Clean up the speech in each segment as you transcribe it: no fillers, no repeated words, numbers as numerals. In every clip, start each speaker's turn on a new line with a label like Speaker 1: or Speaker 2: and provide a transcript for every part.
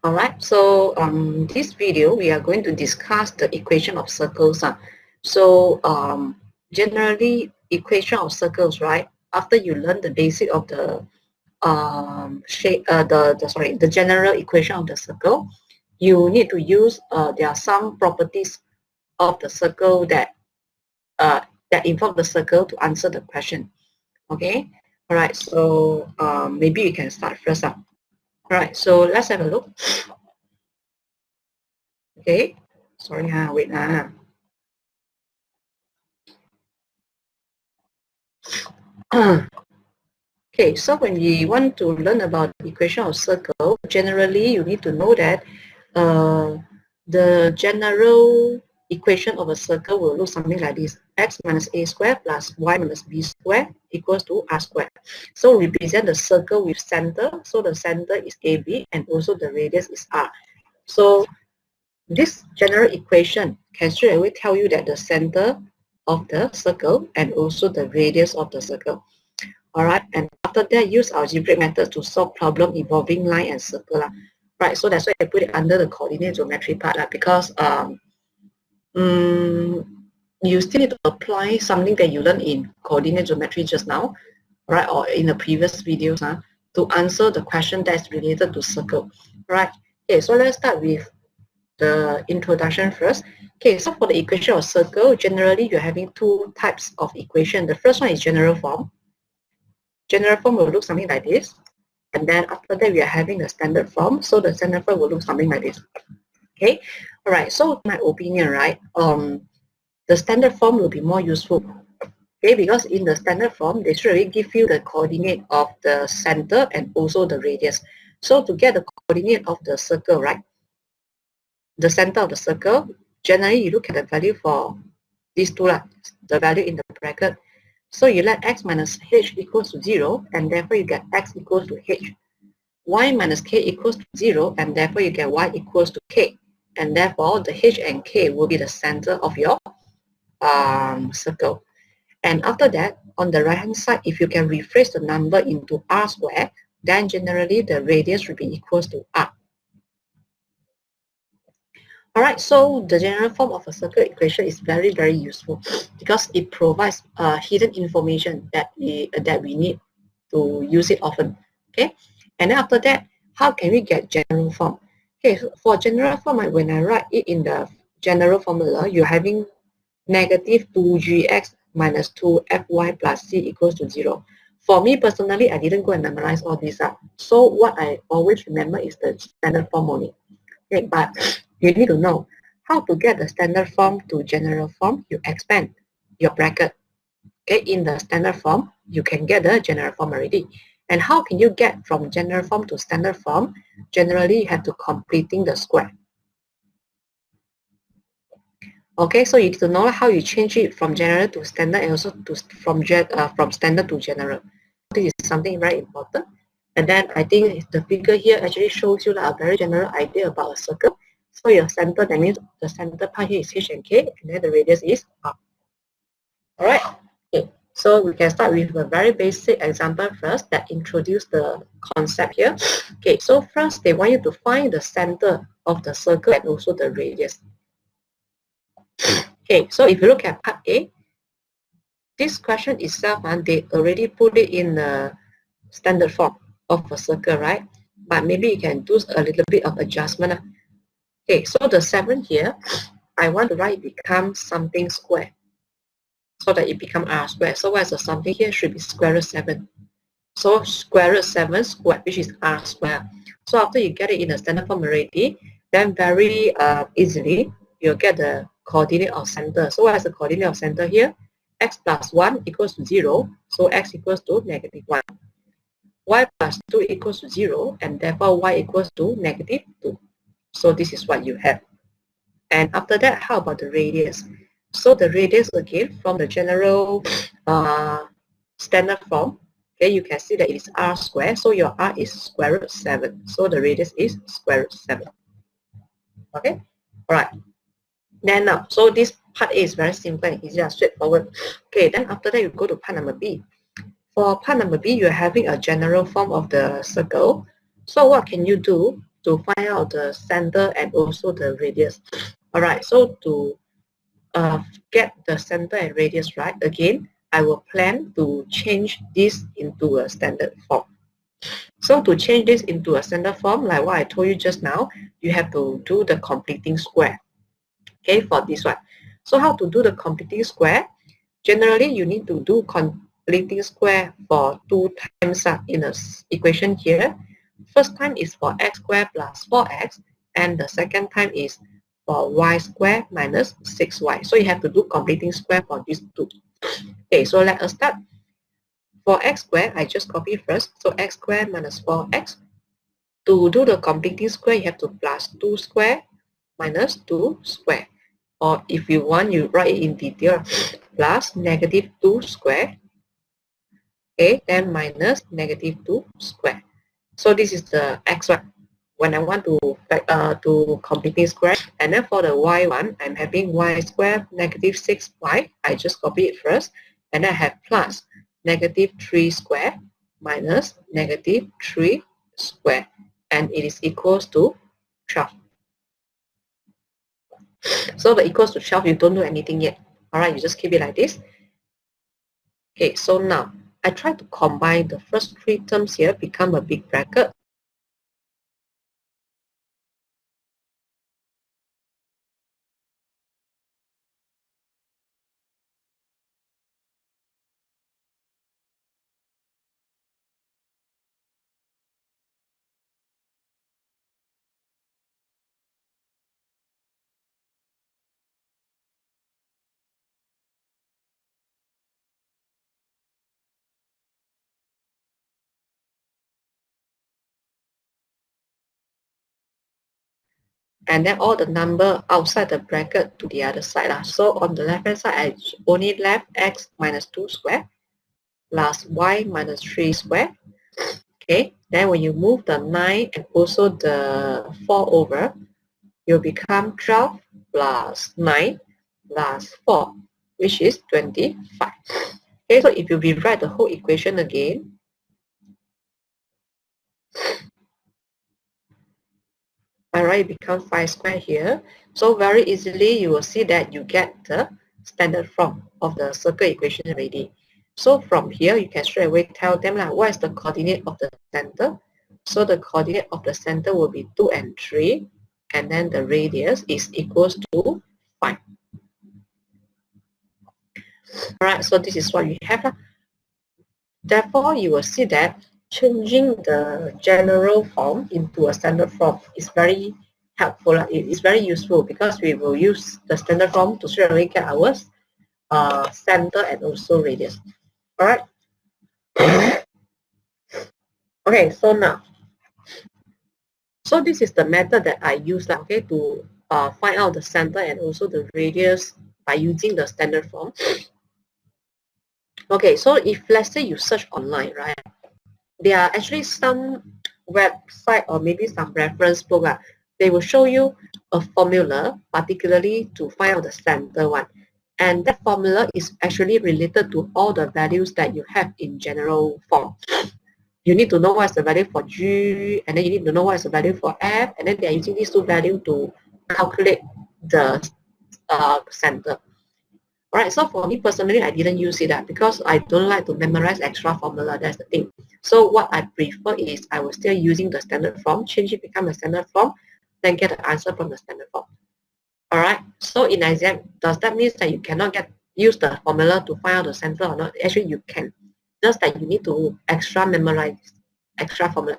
Speaker 1: All right, so this video we are going to discuss the equation of circles. So generally equation of circles, right? After you learn the basic of the shape, the general equation of the circle, you need to use there are some properties of the circle uh, that involve the circle to answer the question. Okay, all right. So maybe we can start first. All right, so let's have a look. Okay, sorry, wait. Okay, so when we want to learn about the equation of circle, generally you need to know that the general equation of a circle will look something like this: x minus a squared plus y minus b squared equals to r squared. So represent the circle with center. So the center is AB and also the radius is r. So this general equation can straight away tell you that the center of the circle and also the radius of the circle. All right, and after that, use algebraic methods to solve problem involving line and circle. Right, so that's why I put it under the coordinate geometry part because you still need to apply something that you learned in coordinate geometry just now, right, or in the previous videos to answer the question that's related to circle. Right, okay, so let's start with the introduction first. Okay, so for the equation of circle, generally you're having two types of equation. The first one is general form. General form will look something like this. And then after that, we are having the standard form. So the standard form will look something like this. Okay. All right. So my opinion, right? The standard form will be more useful. Okay, because in the standard form, they should really give you the coordinate of the center and also the radius. So to get the coordinate of the circle, right? The center of the circle, generally you look at the value for these two, the value in the bracket. So you let x minus h equals to 0, and therefore you get x equals to h. Y minus k equals to 0, and therefore you get y equals to k. And therefore the h and k will be the center of your circle. And after that, on the right hand side, if you can rephrase the number into r squared, then generally the radius will be equals to r. Alright, so the general form of a circle equation is very, very useful because it provides hidden information that we need to use it often. Okay, and then after that, how can we get general form? Okay, so for general form, when I write it in the general formula, you're having negative 2gx minus 2fy plus c equals to 0. For me personally, I didn't go and memorize all these up. So what I always remember is the standard form only. Okay, but you need to know how to get the standard form to general form. You expand your bracket. Okay, in the standard form, you can get the general form already. And how can you get from general form to standard form? Generally, you have to completing the square. Okay, so you need to know how you change it from general to standard and also to from standard to general. This is something very important. And then I think the figure here actually shows you a very general idea about a circle. So your center, that means the center part here is h and k, and then the radius is r. All right. Okay. So we can start with a very basic example first that introduce the concept here. Okay. So first, they want you to find the center of the circle and also the radius. Okay. So if you look at part A, this question itself, they already put it in the standard form of a circle, right? But maybe you can do a little bit of adjustment. Okay, so the 7 here, I want to write become something square so that it become r squared. So what is the something here? Should be square root 7. So square root 7 squared, which is r squared. So after you get it in the standard form already, then very easily, you'll get the coordinate of center. So what is the coordinate of center here? X plus 1 equals to 0. So x equals to negative 1. Y plus 2 equals to 0, and therefore y equals to negative 2. So this is what you have. And after that, how about the radius? So the radius again from the general standard form, okay, you can see that it is r squared. So your r is square root 7. So the radius is square root 7. Okay, all right. Then now, so this part A is very simple and easy and straightforward. Okay, then after that, you go to part number B. For part number B, you're having a general form of the circle. So what can you do? to find out the center and also the radius. All right, so to get the center and radius right, again, I will plan to change this into a standard form. So to change this into a standard form, like what I told you just now, you have to do the completing square, okay, for this one. So how to do the completing square? Generally, you need to do completing square for 2 times in the equation here. First time is for x squared plus 4x, and the second time is for y squared minus 6y. So you have to do completing square for these two. Okay, so let us start. For x squared, I just copy first. So x squared minus 4x. To do the completing square, you have to plus 2 square minus 2 square. Or if you want, you write it in detail, plus negative 2 square, okay, then minus negative 2 square. So this is the x one. When I want to completing square, and then for the y one, I'm having y squared negative 6y. I just copy it first, and then I have plus negative 3 square minus negative 3 square, and it is equals to 12. So the equals to 12, you don't do anything yet. All right, you just keep it like this. Okay, so now I try to combine the first 3 terms here, become a big bracket. And then all the number outside the bracket to the other side. So on the left hand side, I only left x minus 2 square plus y minus 3 square. Okay, then when you move the 9 and also the 4 over, you'll become 12 plus 9 plus 4, which is 25. Okay, so if you rewrite the whole equation again, alright, it becomes 5 square here. So very easily you will see that you get the standard form of the circle equation already. So from here you can straight away tell them what is the coordinate of the center. So the coordinate of the center will be 2 and 3, and then the radius is equals to 5. Alright, so this is what you have. Therefore, you will see that changing the general form into a standard form is very helpful. It is very useful because we will use the standard form to straight away get our center and also radius. All right. Okay, so now, so this is the method that I use, okay, to find out the center and also the radius by using the standard form. Okay, so if let's say you search online, right, there are actually some website or maybe some reference book. They will show you a formula, particularly to find out the center one. And that formula is actually related to all the values that you have in general form. You need to know what's the value for G, and then you need to know what's the value for F, and then they're using these two values to calculate the center. Alright, so for me personally, I didn't use it because I don't like to memorize extra formula. That's the thing. So what I prefer is I will still using the standard form, change it become a standard form, then get the answer from the standard form. Alright, so in exam, does that mean that you cannot use the formula to find out the center or not? Actually, you can. Just that you need to extra memorize extra formula,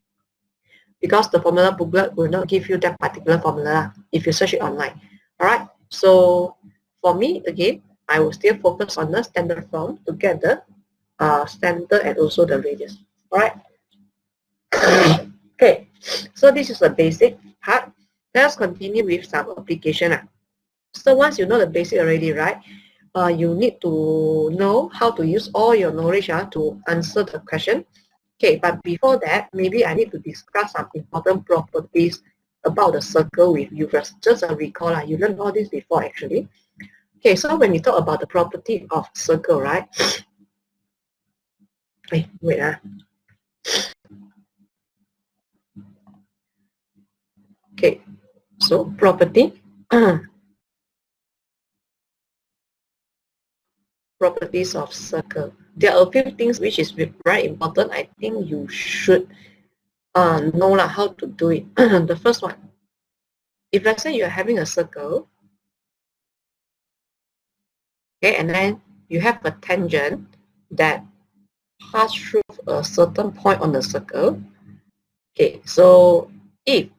Speaker 1: because the formula booklet will not give you that particular formula if you search it online. Alright, so for me, again, I will still focus on the standard form to get the center and also the radius. Alright. Okay, so this is the basic part. Let's continue with some application. So once you know the basic already, right, you need to know how to use all your knowledge to answer the question. Okay, but before that, maybe I need to discuss some important properties about the circle with you first. Just a recall, you learned all this before actually. Okay, so when we talk about the property of circle, right? Wait. Okay, so property. Properties of circle. There are a few things which is very important. I think you should know how to do it. The first one, if let's say you're having a circle, okay, and then you have a tangent that pass through a certain point on the circle. Okay, so if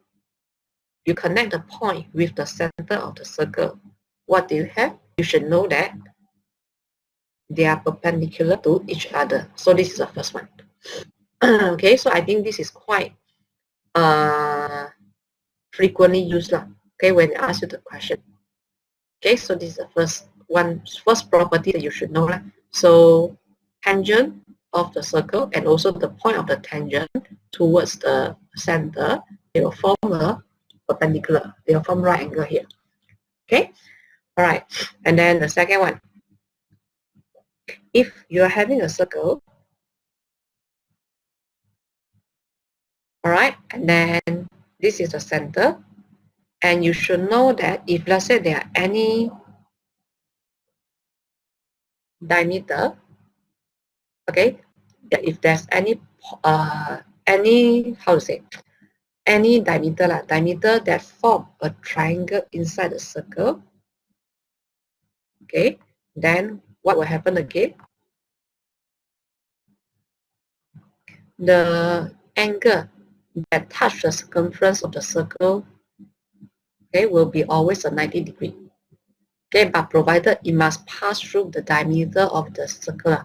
Speaker 1: you connect the point with the center of the circle, what do you have? You should know that they are perpendicular to each other. So this is the first one. Okay, so I think this is quite frequently used okay, when I ask you the question. Okay, so this is the first property that you should know So tangent of the circle and also the point of the tangent towards the center, they will form a perpendicular. They will form right angle here. Okay, all right. And then the second one, if you are having a circle, all right, and then this is the center, and you should know that if let's say there are any diameter, okay, if there's any how to say, any diameter that form a triangle inside the circle, okay, then what will happen again? The angle that touch the circumference of the circle, okay, will be always a 90 degree. Okay, but provided it must pass through the diameter of the circle.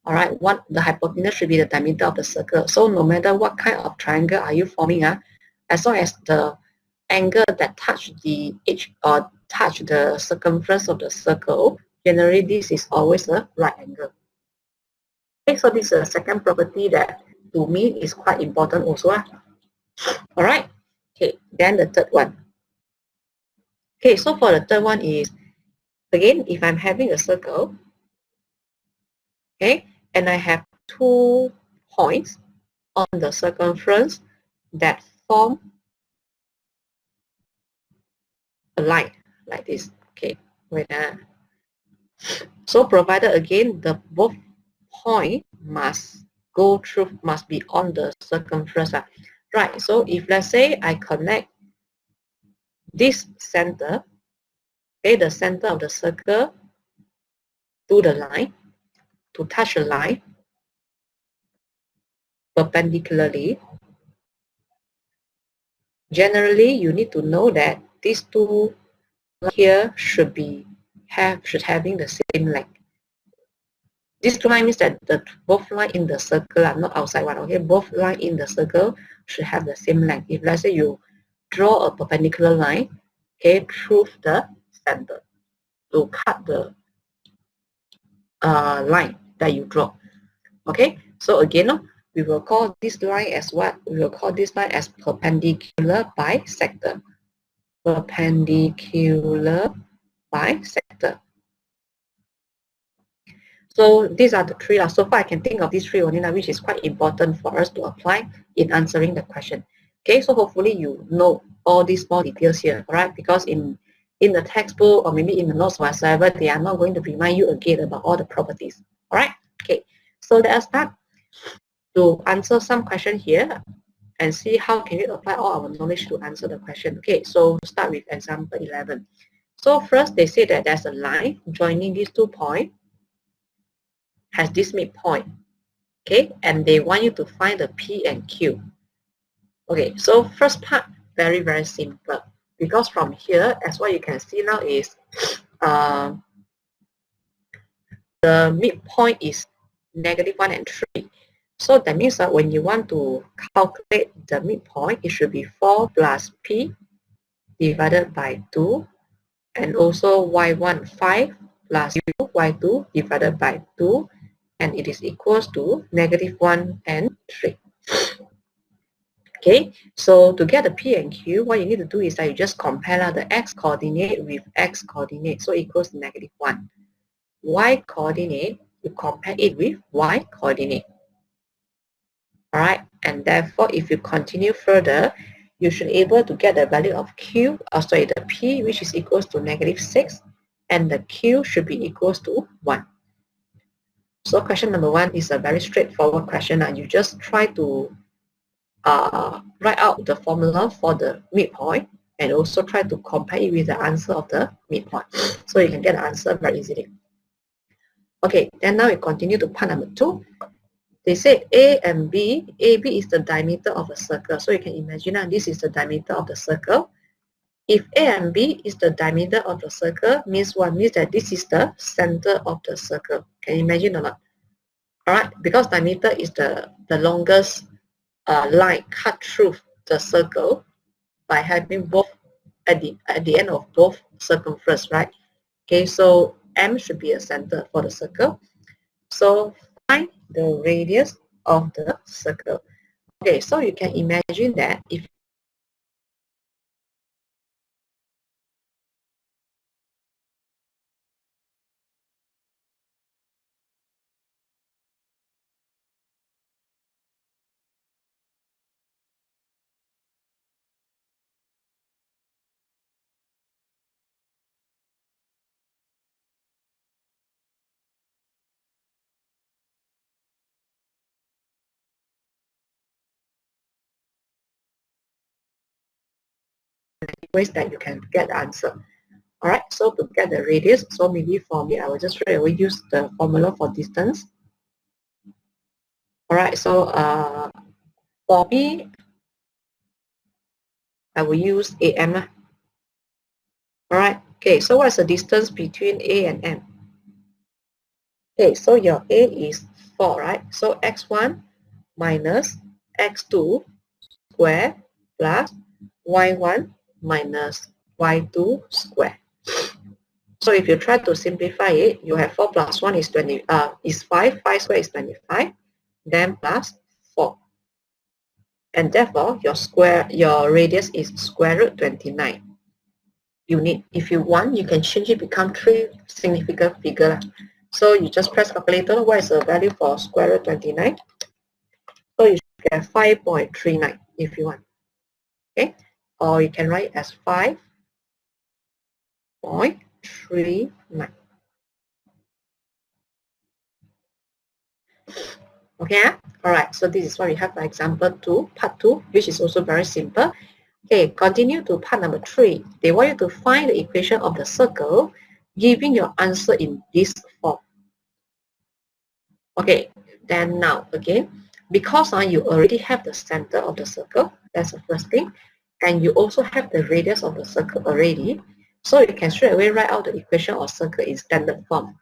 Speaker 1: All right, the hypotenuse should be the diameter of the circle. So no matter what kind of triangle are you forming, as long as the angle that touch the edge or touch the circumference of the circle, generally this is always a right angle. Okay, so this is the second property that to me is quite important also. All right. Okay, then the third one. Okay, so for the third one is, again, if I'm having a circle, okay, and I have 2 points on the circumference that form a line like this. Okay, wait. So provided again the both point must be on the circumference. Right. So if let's say I connect this center, okay, the center of the circle to the line, to touch the line perpendicularly, generally you need to know that these two here should having the same length. This two line means that the both line in the circle are not outside one. Okay, both line in the circle should have the same length. If let's say you draw a perpendicular line, okay, through the center to cut the line that you draw. Okay, so again, we will call this line as what? We will call this line as perpendicular bisector. Perpendicular bisector. So these are the three. So far I can think of these three only, which is quite important for us to apply in answering the question. Okay, so hopefully you know all these small details here, all right? Because in the textbook or maybe in the notes whatsoever, they are not going to remind you again about all the properties. All right, okay. So let us start to answer some question here and see how can we apply all our knowledge to answer the question. Okay, so start with example 11. So first they say that there's a line joining these 2 points, has this midpoint, okay, and they want you to find the P and Q. Okay, so first part, very, very simple, because from here, as what you can see now is the midpoint is -1 and 3. So that means that when you want to calculate the midpoint, it should be 4 plus P divided by 2, and also y1 5 plus y2 divided by 2, and it is equals to -1 and 3. Okay, so to get the P and Q, what you need to do is that you just compare the x coordinate with x coordinate, so equals -1. Y coordinate, you compare it with y coordinate. All right, and therefore if you continue further, you should be able to get the value of the P, which is equals to -6, and the Q should be equals to 1. So question number 1 is a very straightforward question. You just try to write out the formula for the midpoint and also try to compare it with the answer of the midpoint. So you can get the answer very easily. Okay, then now we continue to part number 2. They say A and B. AB is the diameter of a circle. So you can imagine that this is the diameter of the circle. If A and B is the diameter of the circle, means what? Means that this is the center of the circle. Can you imagine or not? Alright, because diameter is the longest line cut through the circle by having both at the end of both circumference, right? Okay, so M should be a center for the circle. So find the radius of the circle. Okay, so you can imagine that if ways that you can get the answer. Alright, so to get the radius, so maybe for me, I will just straight away use the formula for distance. Alright, so for me, I will use AM. Alright, okay, so what's the distance between A and M? Okay, so your A is 4, right? So x1 minus x2 square plus y1 minus y2 square. So if you try to simplify it, you have 4 plus 1 is 5, 5 square is 25, then plus 4. And therefore, your radius is square root 29. If you want, you can change it become 3 significant figure. So you just press calculator. What is the value for square root 29? So you should get 5.39 if you want. Okay, or you can write as 5.39. Okay, all right. So this is what we have for example 2, part 2, which is also very simple. Okay, continue to part number 3. They want you to find the equation of the circle, giving your answer in this form. Okay, then now again, because you already have the center of the circle, that's the first thing, and you also have the radius of the circle already, so you can straight away write out the equation of circle in standard form,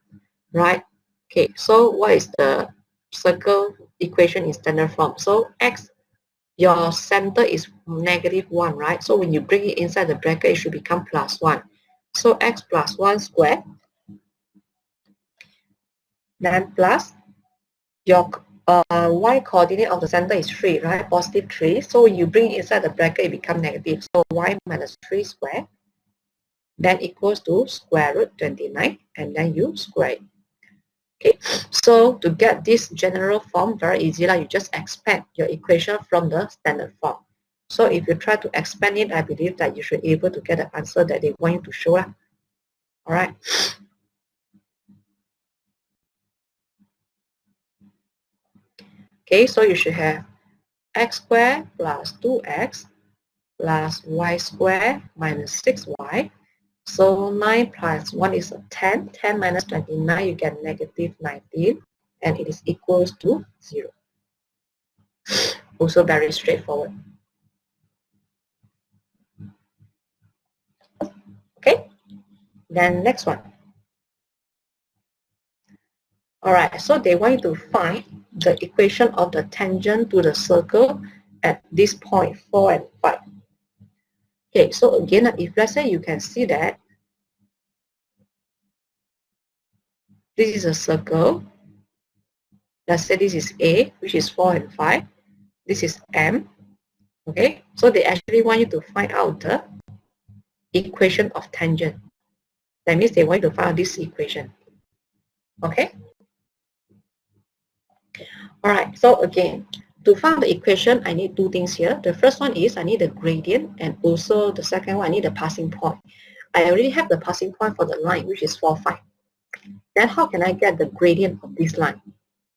Speaker 1: right? Okay, so what is the circle equation in standard form? So x, your center is -1, right? So when you bring it inside the bracket, it should become +1. So x plus 1 squared, then plus your y coordinate of the center is 3, right? Positive 3. So when you bring it inside the bracket, it becomes negative. So y minus 3 squared, then equals to square root 29, and then you square it. Okay, so to get this general form, very easy, you just expand your equation from the standard form. So if you try to expand it, I believe that you should be able to get the answer that they want you to show. All right. Okay, so you should have x squared plus 2x plus y squared minus 6y. So 9 plus 1 is 10. 10 minus 29, you get -19, and it is equals to 0. Also very straightforward. Okay, then next one. Alright, so they want you to find the equation of the tangent to the circle at this point 4 and 5. Okay, so again, if let's say you can see that this is a circle, let's say this is A, which is 4 and 5, this is M, okay, so they actually want you to find out the equation of tangent. That means they want you to find out this equation. Okay, alright, so again, To find the equation, I need two things here. The first one is I need the gradient, and also the second one, I need the passing point. I already have the passing point for the line, which is 4, 5. Then how can I get the gradient of this line?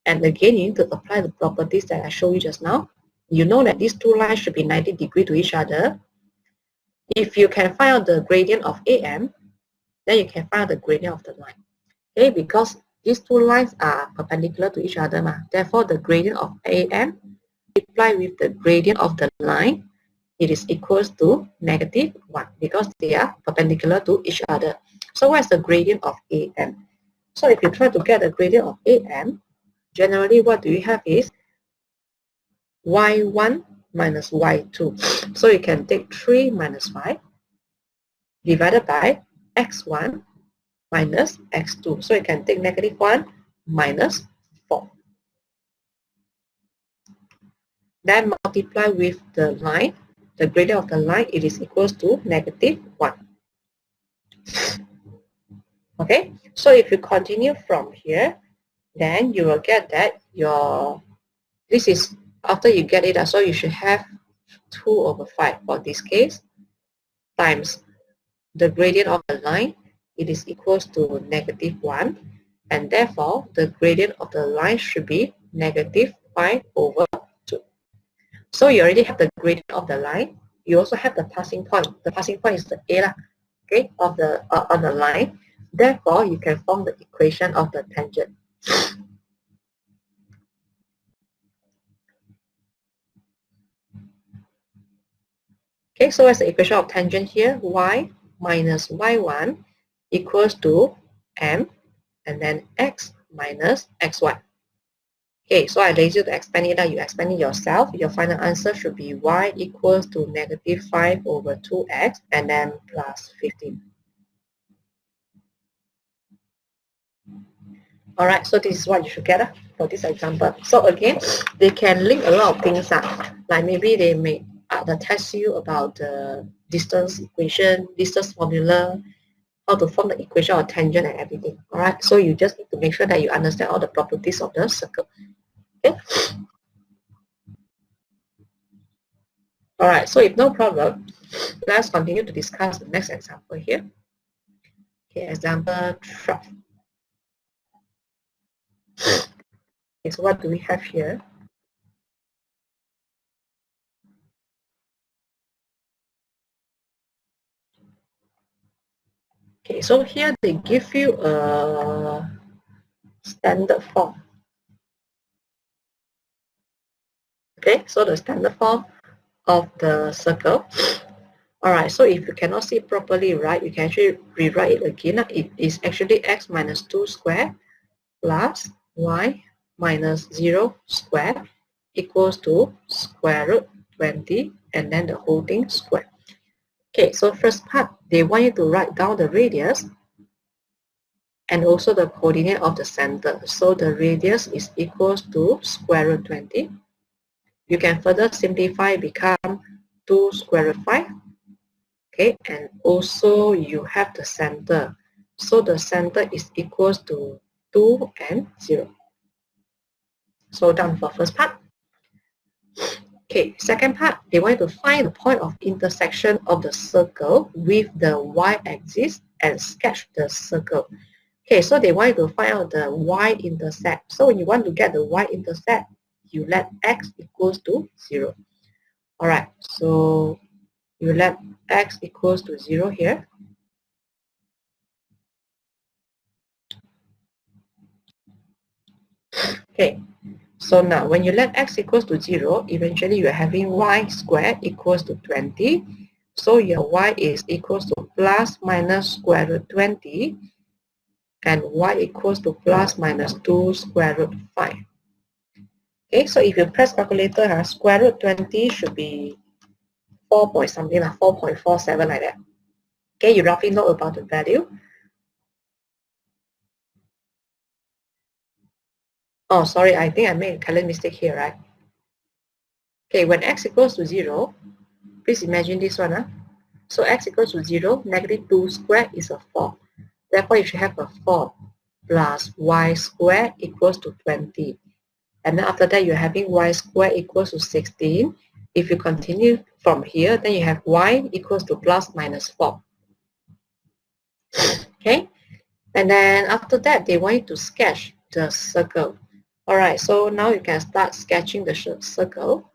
Speaker 1: And again, you need to apply the properties that I showed you just now. You know that these two lines should be 90 degrees to each other. If you can find out the gradient of AM, then you can find out the gradient of the line. Okay, because these two lines are perpendicular to each other. Therefore, the gradient of AM multiplied with the gradient of the line, it is equals to -1 because they are perpendicular to each other. So what is the gradient of AM? So if you try to get the gradient of AM, generally what do you have is y1 minus y2. So you can take 3 minus 5 divided by x1 minus x2. So you can take -1 minus 4. Then multiply with the line, the gradient of the line, it is equals to -1. Okay, so if you continue from here, then you will get that this is after you get it, so you should have 2/5 for this case times the gradient of the line, it is equals to -1, and therefore the gradient of the line should be -5/2. So you already have the gradient of the line. You also have the passing point. The passing point is the A, okay, of the on the line. Therefore, you can form the equation of the tangent. Okay, so as the equation of tangent here, y minus y1 equals to m, and then x minus xy. Okay, so I lazy to expand it out. You expand it yourself. Your final answer should be y equals to -5/2x and then plus 15. All right, so this is what you should get for this example. So again, they can link a lot of things up. Like maybe they may test you about the distance equation, distance formula, how to form the equation of tangent and everything. All right, so you just need to make sure that you understand all the properties of the circle. Okay. All right, so if no problem, let's continue to discuss the next example here. Okay, example 12. Okay, so what do we have here? Okay, so here they give you a standard form. Okay, so the standard form of the circle. All right, so if you cannot see properly, right, you can actually rewrite it again. It is actually x minus 2 square plus y minus 0 square equals to square root 20 and then the whole thing square. Okay, so first part, they want you to write down the radius and also the coordinate of the center. So the radius is equals to square root 20. You can further simplify, become 2 square root 5. Okay, and also you have the center. So the center is equals to 2 and 0. So done for first part. Okay, second part, they want to find the point of intersection of the circle with the y-axis and sketch the circle. Okay, so they want you to find out the y-intercept. So when you want to get the y-intercept, you let x equals to 0. All right, so you let x equals to 0 here. Okay, so now when you let x equals to 0, eventually you're having y squared equals to 20. So your y is equals to plus minus square root 20 and y equals to plus minus 2 square root 5. Okay, so if you press calculator, square root 20 should be 4 point something, 4.47 like that. Okay, you roughly know about the value. Oh, sorry, I think I made a calendar mistake here, right? Okay, when x equals to 0, please imagine this one. So x equals to 0, -2 squared is a 4. Therefore, you should have a 4 plus y squared equals to 20. And then after that, you're having y squared equals to 16. If you continue from here, then you have y equals to plus minus 4. Okay? And then after that, they want you to sketch the circle. All right, so now you can start sketching the circle.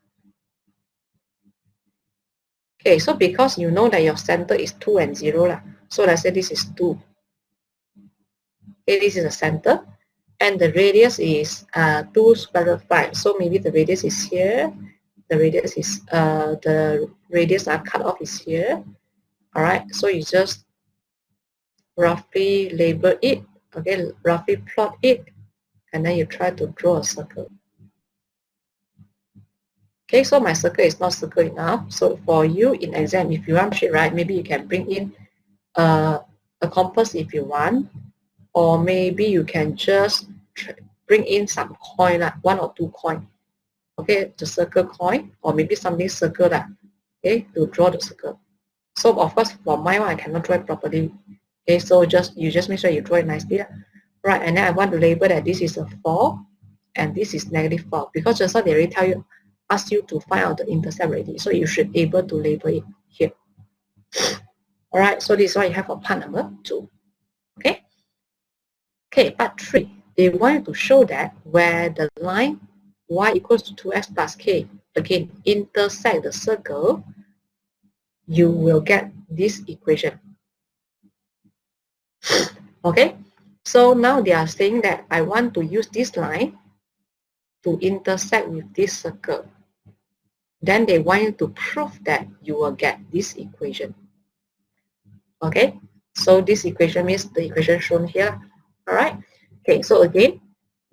Speaker 1: Okay, so because you know that your center is 2 and 0, so let's say this is 2. Okay, this is the center. And the radius is 2 square root 5. So maybe the radius is here. The radius are cut off is here. All right, so you just roughly label it. Okay, roughly plot it, and then you try to draw a circle. Okay, so my circle is not circle enough. So for you in exam, if you want it right, maybe you can bring in a compass if you want, or maybe you can just bring in some coin, like 1 or 2 coin. Okay, to circle coin, or maybe something circle that, okay, to draw the circle. So of course, for my one, I cannot draw it properly. Okay, so you just make sure you draw it nicely. Right, and then I want to label that this is a 4 and this is negative 4, because just now they already ask you to find out the intercept already. So you should be able to label it here. All right, so this is what you have for part number 2. Okay. Okay, part 3. They want you to show that where the line y equals to 2x plus k, again, intersect the circle, you will get this equation. Okay, so now they are saying that I want to use this line to intersect with this circle. Then they want you to prove that you will get this equation. Okay, so this equation means the equation shown here. All right. Okay, so again,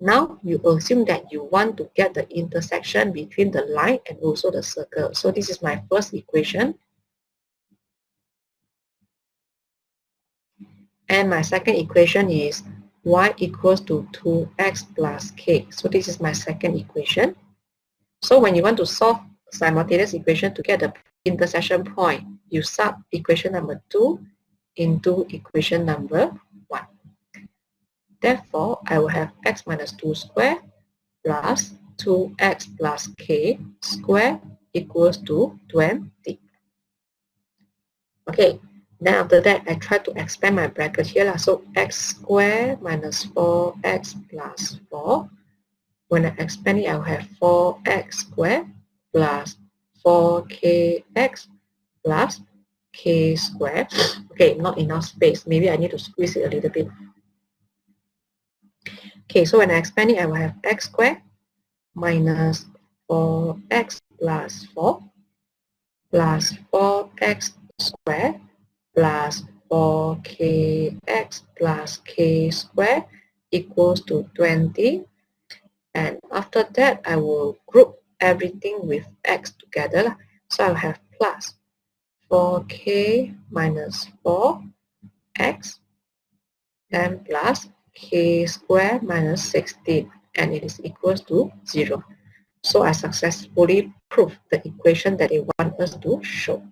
Speaker 1: now you assume that you want to get the intersection between the line and also the circle. So this is my first equation. And my second equation is y equals to 2x plus k. So this is my second equation. So when you want to solve simultaneous equation to get the intersection point, you sub equation number 2 into equation number 1. Therefore, I will have x minus 2 squared plus 2x plus k squared equals to 20. Okay, then after that, I try to expand my bracket here. So x squared minus 4x plus 4. When I expand it, I will have 4x squared plus 4kx plus k squared. Okay, not enough space. Maybe I need to squeeze it a little bit. Okay, so when I expand it, I will have x squared minus 4x plus 4 plus 4x squared plus 4kx plus k squared equals to 20. And after that, I will group everything with x together. So I'll have plus 4k minus 4x then plus k squared minus 16, and it is equals to 0. So I successfully proved the equation that they want us to show.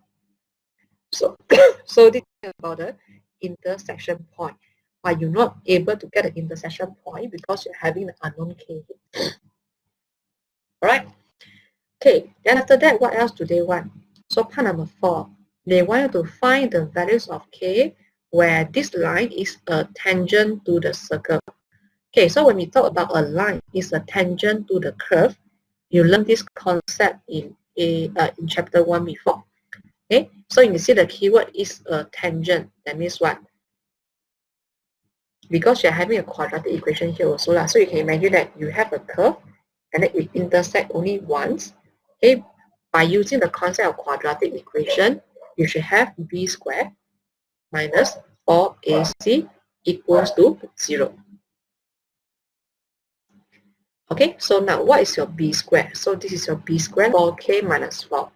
Speaker 1: So, so this is about the intersection point. But you're not able to get an intersection point because you're having an unknown k. Alright? Okay, then after that, what else do they want? So part number 4, they want you to find the values of k where this line is a tangent to the circle. Okay, so when we talk about a line is a tangent to the curve, you learned this concept in chapter 1 before. Okay, so you see the keyword is a tangent. That means what? Because you're having a quadratic equation here also, so you can imagine that you have a curve and then it intersect only once. Okay, by using the concept of quadratic equation, you should have b squared minus 4ac equals to 0. Okay, so now what is your b squared? So this is your b squared, 4k minus 4.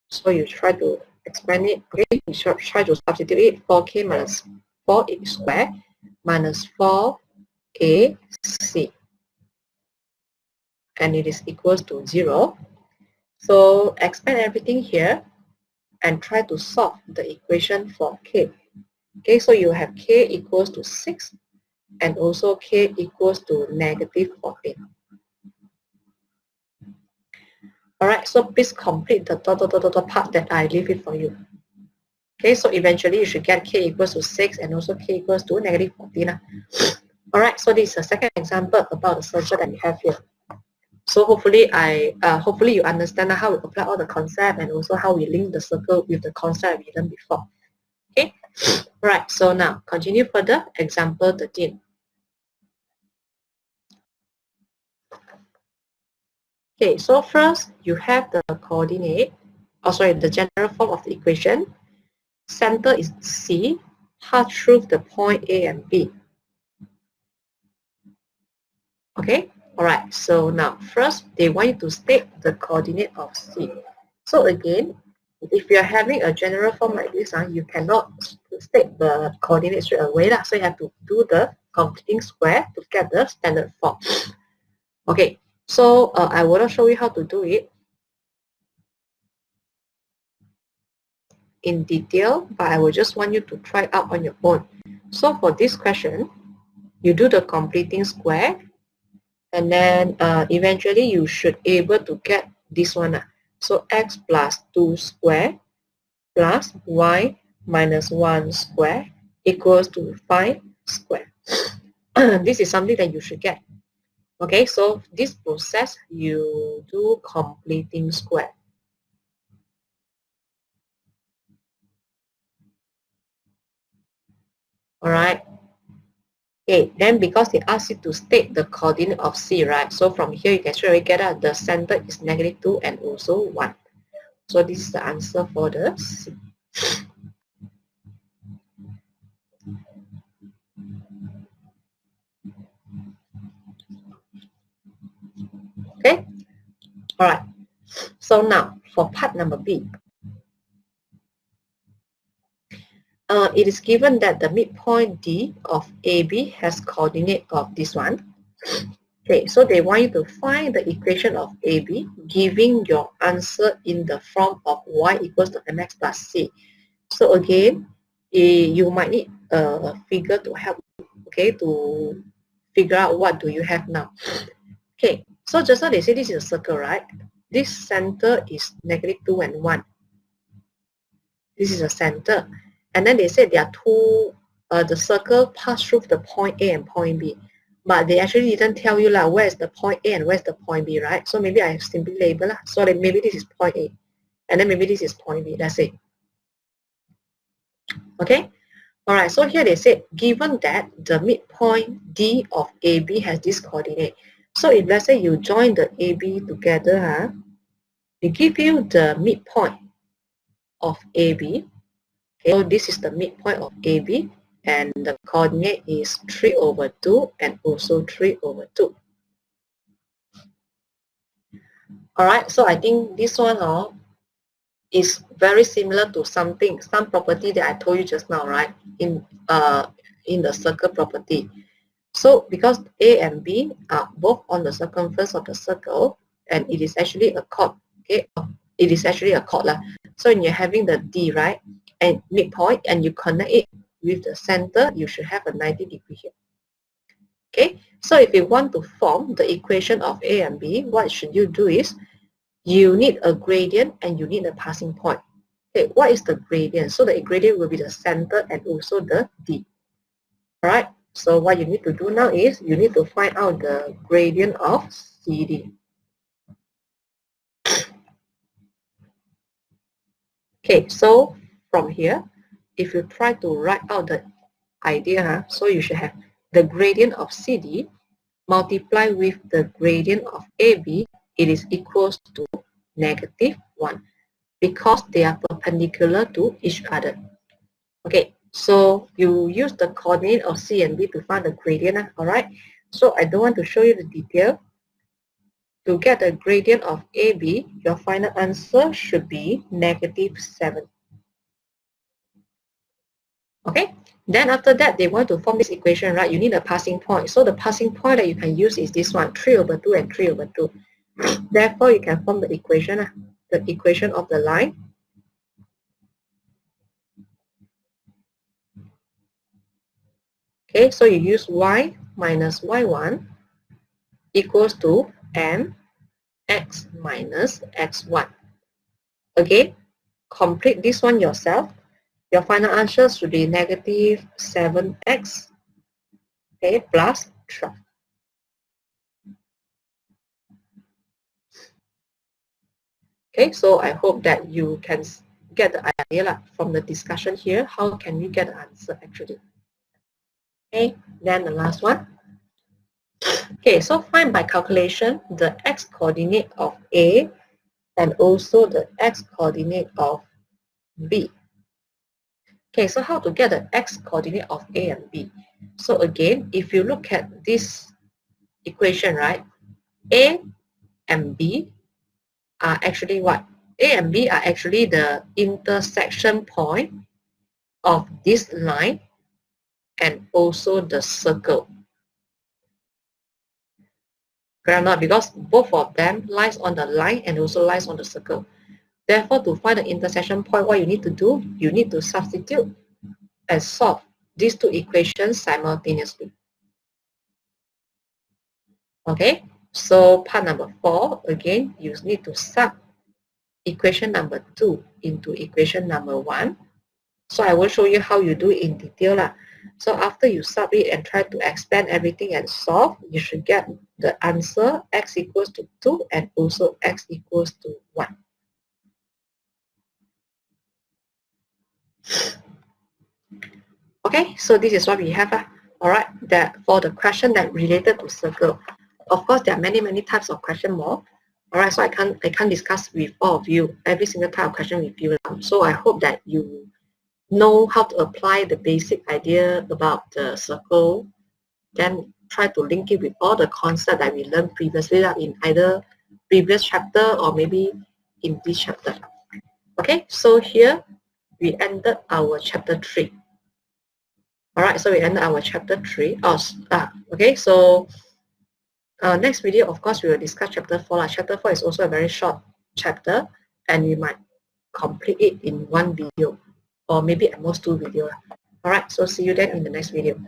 Speaker 1: So you try to expand it. Okay, you try to substitute it. 4k minus 4 squared minus 4ac. And it is equals to 0. So expand everything here and try to solve the equation for k. Okay, so you have k equals to 6 and also k equals to negative 14. Alright, so please complete the part that I leave it for you. Okay, so eventually you should get k equals to 6 and also k equals to negative 14. Alright, so this is a second example about the circle that we have here. So hopefully hopefully you understand how we apply all the concept and also how we link the circle with the concept we learned before. Okay, right. So now continue further. Example 13. Okay, so first you have the coordinate, the general form of the equation. Center is C, pass through the point A and B. Okay, all right. So now first they want you to state the coordinate of C. So again, if you're having a general form like this, you cannot state the coordinate straight away. So you have to do the completing square to get the standard form. Okay, so I will not show you how to do it in detail, but I will just want you to try out on your own. So for this question, you do the completing square, and then eventually you should able to get this one. So x plus 2 square plus y minus 1 square equals to 5 square. This is something that you should get. Okay, so this process you do completing square. All right. Okay, then because they ask you to state the coordinate of C, right? So from here you can straight away get out the center is -2 and also 1. So this is the answer for the C. Okay, all right. So now for part number B. It is given that the midpoint D of AB has coordinate of this one. Okay, so they want you to find the equation of AB, giving your answer in the form of y equals to mx plus c. So again, you might need a figure to help, okay, to figure out what do you have now. Okay, so just now they say this is a circle, right? This center is -2 and 1. This is a center. And then they said there are two, the circle pass through the point A and point B. But they actually didn't tell you where's the point A and where's the point B, right? So maybe I simply label so that maybe this is point A. And then maybe this is point B. That's it. Okay? Alright, so here they said, given that the midpoint D of AB has this coordinate. So if let's say you join the AB together, they give you the midpoint of AB. Okay, so this is the midpoint of AB, and the coordinate is 3/2 and also 3/2. Alright, so I think this one is very similar to some property that I told you just now, right? In the circle property. So because A and B are both on the circumference of the circle, and it is actually a chord, okay? It is actually a chord. So when you're having the D, right, and midpoint, and you connect it with the center, you should have a 90-degree here. Okay, so if you want to form the equation of A and B, what should you do is, you need a gradient and you need a passing point. Okay, what is the gradient? So the gradient will be the center and also the D. Alright, so what you need to do now is you need to find out the gradient of CD. Okay, so from here, if you try to write out the idea, so you should have the gradient of CD multiply with the gradient of AB, it is equals to -1 because they are perpendicular to each other. Okay, so you use the coordinate of C and B to find the gradient, alright? So I don't want to show you the detail. To get the gradient of AB, your final answer should be -7. Okay, then after that, they want to form this equation, right? You need a passing point. So the passing point that you can use is this one, 3/2 and 3/2. Therefore, you can form the equation of the line. Okay, so you use y minus y1 equals to m x minus x1. Again, complete this one yourself. Your final answer should be negative 7x, okay, plus 12. Okay, so I hope that you can get the idea from the discussion here. How can we get the answer actually? Okay, then the last one. Okay, so find by calculation the x coordinate of A and also the x coordinate of B. Okay, so how to get the x coordinate of A and B? So again, if you look at this equation, right, A and B are actually what? A and B are actually the intersection point of this line and also the circle. Correct or not? Because both of them lies on the line and also lies on the circle. Therefore, to find the intersection point, what you need to do, you need to substitute and solve these two equations simultaneously. Okay, so part number 4, again, you need to sub equation number 2 into equation number 1. So I will show you how you do it in detail lah. So after you sub it and try to expand everything and solve, you should get the answer x equals to 2 and also x equals to 1. Okay, so this is what we have. All right, that for the question that related to circle. Of course, there are many types of question more. All right, so I can't discuss with all of you every single type of question with you now. So I hope that you know how to apply the basic idea about the circle, then try to link it with all the concepts that we learned previously in either previous chapter or maybe in this chapter. Okay, so here we ended our chapter 3. All right, so we ended our chapter 3. Okay, so next video, of course, we will discuss chapter 4. Chapter 4 is also a very short chapter, and we might complete it in one video, or maybe at most 2 videos. All right, so see you then in the next video.